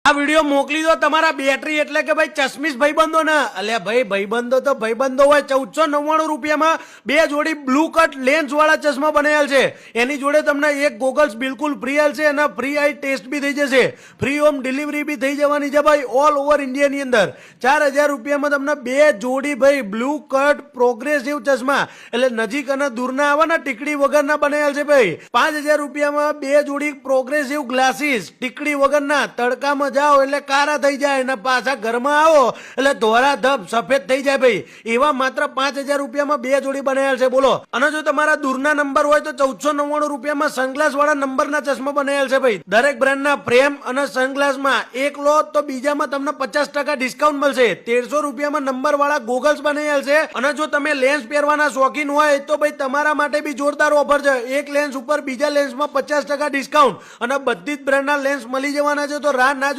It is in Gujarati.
આ વિડીયો મોકલી દો તમારા બેટરી એટલે કે ભાઈ ચશ્મીશ ભાઈબંધો ને અલ્યા ભાઈ ભાઈબંધો તો ભાઈબંધો હોય 1499 રૂપિયામાં બે જોડી બ્લુ કટ લેન્સ વાળા ચશ્મા બનેલ છે। એની જોડે તમને એક ગોગલ્સ બિલકુલ ફ્રી છે અને ફ્રી આઈ ટેસ્ટ બી થઈ જશે, ફ્રી હોમ ડિલિવરી બી થઈ જવાની છે ભાઈ ઓલ ઓવર ઇન્ડિયા ની અંદર। 4000 રૂપિયામાં તમને બે જોડી ભાઈ બ્લુ કટ પ્રોગ્રેસિવ ચશ્મા એટલે નજીક અને દૂરના આવે ને ટીકડી વગરના બનેલ છે ભાઈ। 5000 રૂપિયામાં બે જોડી પ્રોગ્રેસિવ ગ્લાસીસ ટીકડી વગરના, તડકામાં જાઓ એટલે કારા થઈ જાય ને પાછા ઘરમાં આવો એટલે ધોરા ધબ સફેદ થઈ જાય ભાઈ। એવા માત્ર 5000 રૂપિયામાં બે જોડી બનેલ છે બોલો। અને જો તમારા દૂરના નંબર હોય તો 1499 રૂપિયામાં સનગ્લાસ વાળા નંબરના ચશ્મા બનેલ છે ભાઈ। દરેક બ્રાન્ડના ફ્રેમ અને સનગ્લાસમાં એક લો તો બીજામાં તમને 50% ડિસ્કાઉન્ટ મળશે। 1300 રૂપિયામાં નંબર વાળા ગોગલ્સ બનેલ છે। અને જો તમે લેન્સ પહેરવાના શોખીન હોય તો ભાઈ તમારા માટે બી જોરદાર ઓફર છે। એક લેન્સ ઉપર બીજા લેન્સમાં 50% ડિસ્કાઉન્ટ અને બધી જ બ્રાન્ડના લેન્સ મળી જવાના છે, તો રાહ ના